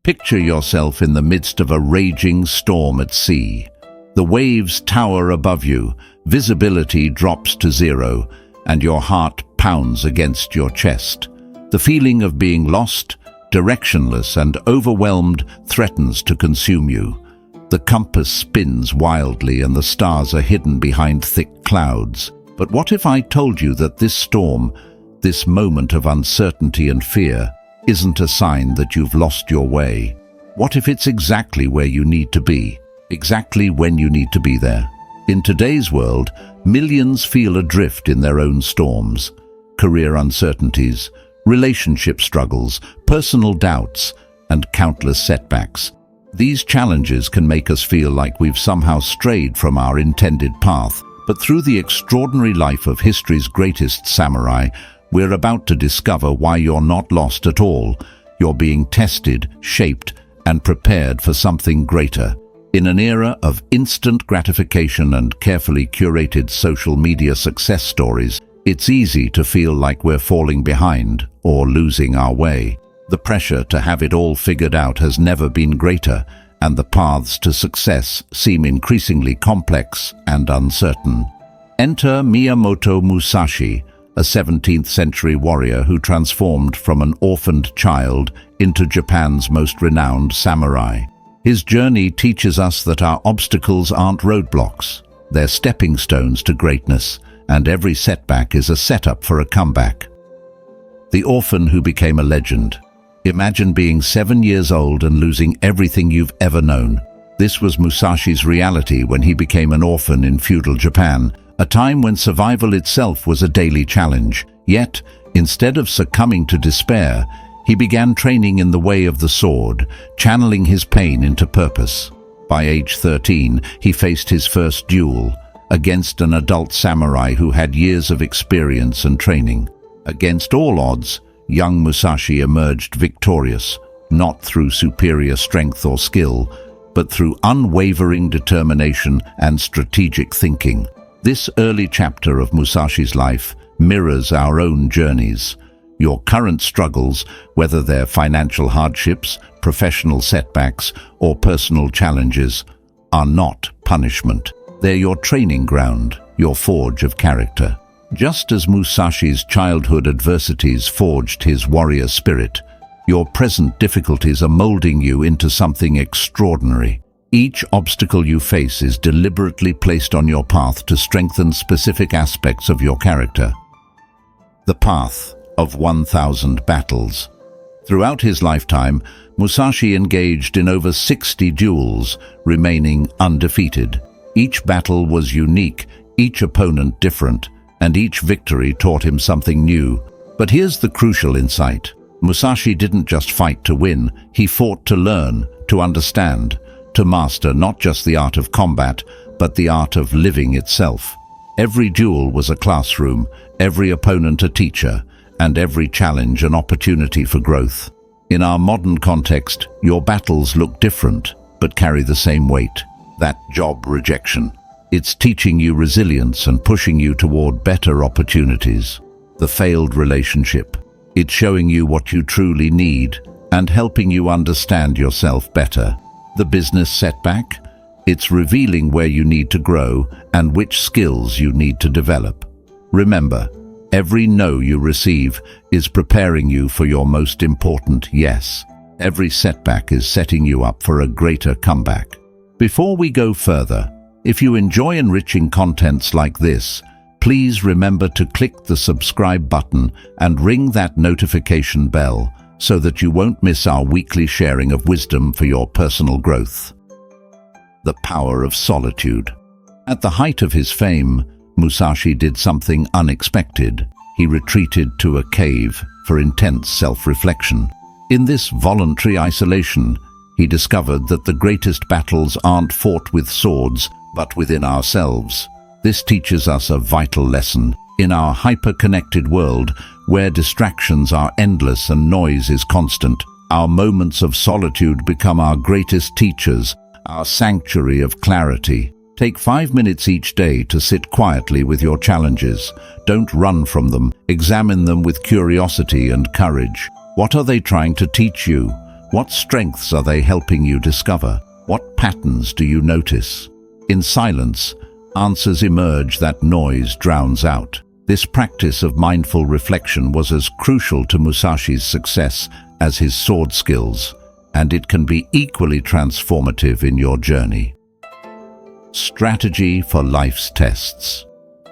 Picture yourself in the midst of a raging storm at sea. The waves tower above you, visibility drops to zero, and your heart pounds against your chest. The feeling of being lost, directionless, and overwhelmed threatens to consume you. The compass spins wildly and the stars are hidden behind thick clouds. But what if I told you that this storm, this moment of uncertainty and fear, isn't a sign that you've lost your way? What if it's exactly where you need to be, exactly when you need to be there? In today's world, millions feel adrift in their own storms. Career uncertainties, relationship struggles, personal doubts, and countless setbacks. These challenges can make us feel like we've somehow strayed from our intended path. But through the extraordinary life of history's greatest samurai, we're about to discover why you're not lost at all. You're being tested, shaped, and prepared for something greater. In an era of instant gratification and carefully curated social media success stories, it's easy to feel like we're falling behind or losing our way. The pressure to have it all figured out has never been greater, and the paths to success seem increasingly complex and uncertain. Enter Miyamoto Musashi, a 17th century warrior who transformed from an orphaned child into Japan's most renowned samurai. His journey teaches us that our obstacles aren't roadblocks, they're stepping stones to greatness, and every setback is a setup for a comeback. The orphan who became a legend. Imagine being 7 years old and losing everything you've ever known. This was Musashi's reality when he became an orphan in feudal Japan, a time when survival itself was a daily challenge. Yet, instead of succumbing to despair, he began training in the way of the sword, channeling his pain into purpose. By age 13, he faced his first duel against an adult samurai who had years of experience and training. Against all odds, young Musashi emerged victorious, not through superior strength or skill, but through unwavering determination and strategic thinking. This early chapter of Musashi's life mirrors our own journeys. Your current struggles, whether they're financial hardships, professional setbacks, or personal challenges, are not punishment. They're your training ground, your forge of character. Just as Musashi's childhood adversities forged his warrior spirit, your present difficulties are molding you into something extraordinary. Each obstacle you face is deliberately placed on your path to strengthen specific aspects of your character. The path of 1,000 battles. Throughout his lifetime, Musashi engaged in over 60 duels, remaining undefeated. Each battle was unique, each opponent different, and each victory taught him something new. But here's the crucial insight. Musashi didn't just fight to win, he fought to learn, to understand, to master not just the art of combat, but the art of living itself. Every duel was a classroom, every opponent a teacher, and every challenge an opportunity for growth. In our modern context, your battles look different, but carry the same weight. That job rejection. It's teaching you resilience and pushing you toward better opportunities. The failed relationship. It's showing you what you truly need and helping you understand yourself better. The business setback. It's revealing where you need to grow and which skills you need to develop. Remember, every no you receive is preparing you for your most important yes. Every setback is setting you up for a greater comeback. Before we go further, if you enjoy enriching contents like this, please remember to click the subscribe button and ring that notification bell so that you won't miss our weekly sharing of wisdom for your personal growth. The power of solitude. At the height of his fame, Musashi did something unexpected. He retreated to a cave for intense self-reflection. In this voluntary isolation, he discovered that the greatest battles aren't fought with swords, but within ourselves. This teaches us a vital lesson. In our hyper-connected world, where distractions are endless and noise is constant, our moments of solitude become our greatest teachers, our sanctuary of clarity. Take 5 minutes each day to sit quietly with your challenges. Don't run from them. Examine them with curiosity and courage. What are they trying to teach you? What strengths are they helping you discover? What patterns do you notice? In silence, answers emerge that noise drowns out. This practice of mindful reflection was as crucial to Musashi's success as his sword skills, and it can be equally transformative in your journey. Strategy for life's tests.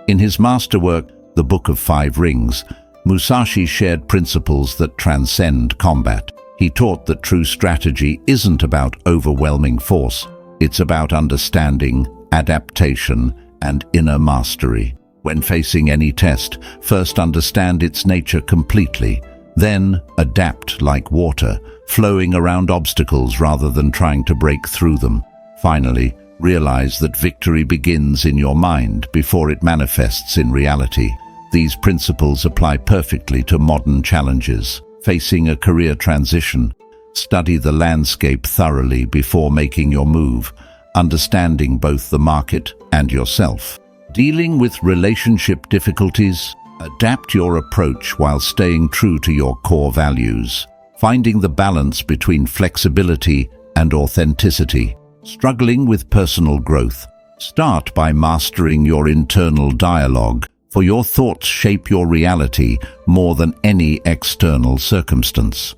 In his masterwork, The Book of Five Rings, Musashi shared principles that transcend combat. He taught that true strategy isn't about overwhelming force. It's about understanding, adaptation, and inner mastery. When facing any test, first understand its nature completely. Then adapt like water, flowing around obstacles rather than trying to break through them. Finally, realize that victory begins in your mind before it manifests in reality. These principles apply perfectly to modern challenges. Facing a career transition, study the landscape thoroughly before making your move, understanding both the market and yourself. Dealing with relationship difficulties, adapt your approach while staying true to your core values. Finding the balance between flexibility and authenticity. Struggling with personal growth, start by mastering your internal dialogue, for your thoughts shape your reality more than any external circumstance.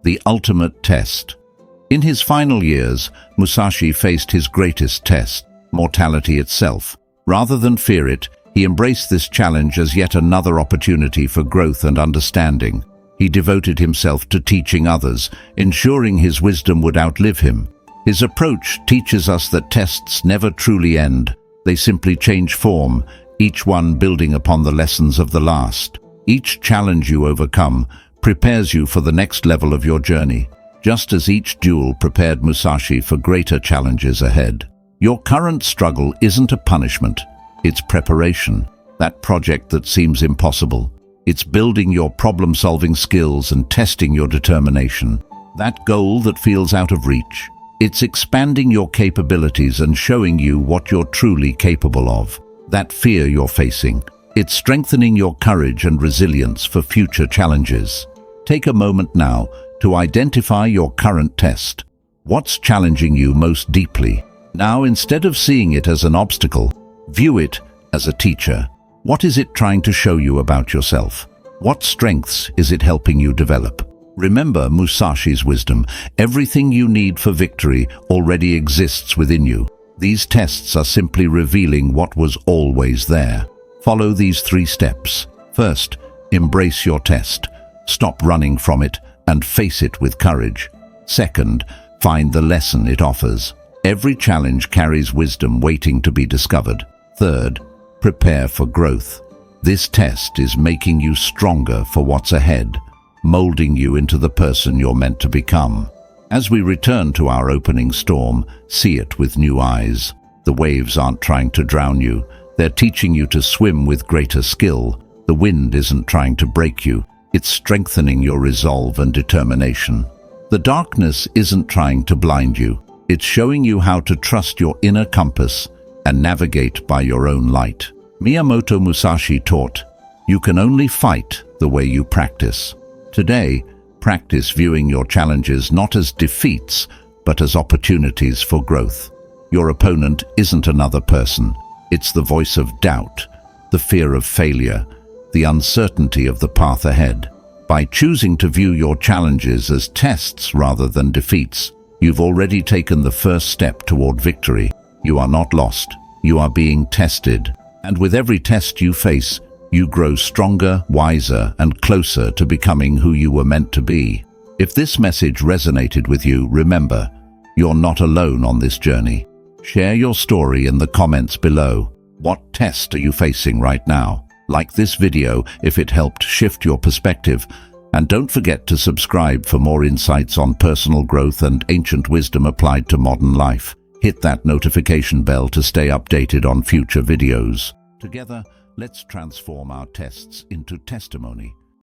The ultimate test. In his final years, Musashi faced his greatest test, mortality itself. Rather than fear it, he embraced this challenge as yet another opportunity for growth and understanding. He devoted himself to teaching others, ensuring his wisdom would outlive him. His approach teaches us that tests never truly end. They simply change form, each one building upon the lessons of the last. Each challenge you overcome prepares you for the next level of your journey, just as each duel prepared Musashi for greater challenges ahead. Your current struggle isn't a punishment, it's preparation. That project that seems impossible. It's building your problem-solving skills and testing your determination. That goal that feels out of reach. It's expanding your capabilities and showing you what you're truly capable of. That fear you're facing. It's strengthening your courage and resilience for future challenges. Take a moment now to identify your current test. What's challenging you most deeply? Now, instead of seeing it as an obstacle, view it as a teacher. What is it trying to show you about yourself? What strengths is it helping you develop? Remember Musashi's wisdom. Everything you need for victory already exists within you. These tests are simply revealing what was always there. Follow these 3 steps. First, embrace your test. Stop running from it and face it with courage. Second, find the lesson it offers. Every challenge carries wisdom waiting to be discovered. Third, prepare for growth. This test is making you stronger for what's ahead, molding you into the person you're meant to become. As we return to our opening storm, see it with new eyes. The waves aren't trying to drown you. They're teaching you to swim with greater skill. The wind isn't trying to break you. It's strengthening your resolve and determination. The darkness isn't trying to blind you. It's showing you how to trust your inner compass and navigate by your own light. Miyamoto Musashi taught, "You can only fight the way you practice." Today, practice viewing your challenges not as defeats, but as opportunities for growth. Your opponent isn't another person. It's the voice of doubt, the fear of failure, the uncertainty of the path ahead. By choosing to view your challenges as tests rather than defeats, you've already taken the first step toward victory. You are not lost. You are being tested. And with every test you face, you grow stronger, wiser, and closer to becoming who you were meant to be. If this message resonated with you, remember, you're not alone on this journey. Share your story in the comments below. What test are you facing right now? Like this video if it helped shift your perspective. And don't forget to subscribe for more insights on personal growth and ancient wisdom applied to modern life. Hit that notification bell to stay updated on future videos. Together, let's transform our tests into testimony.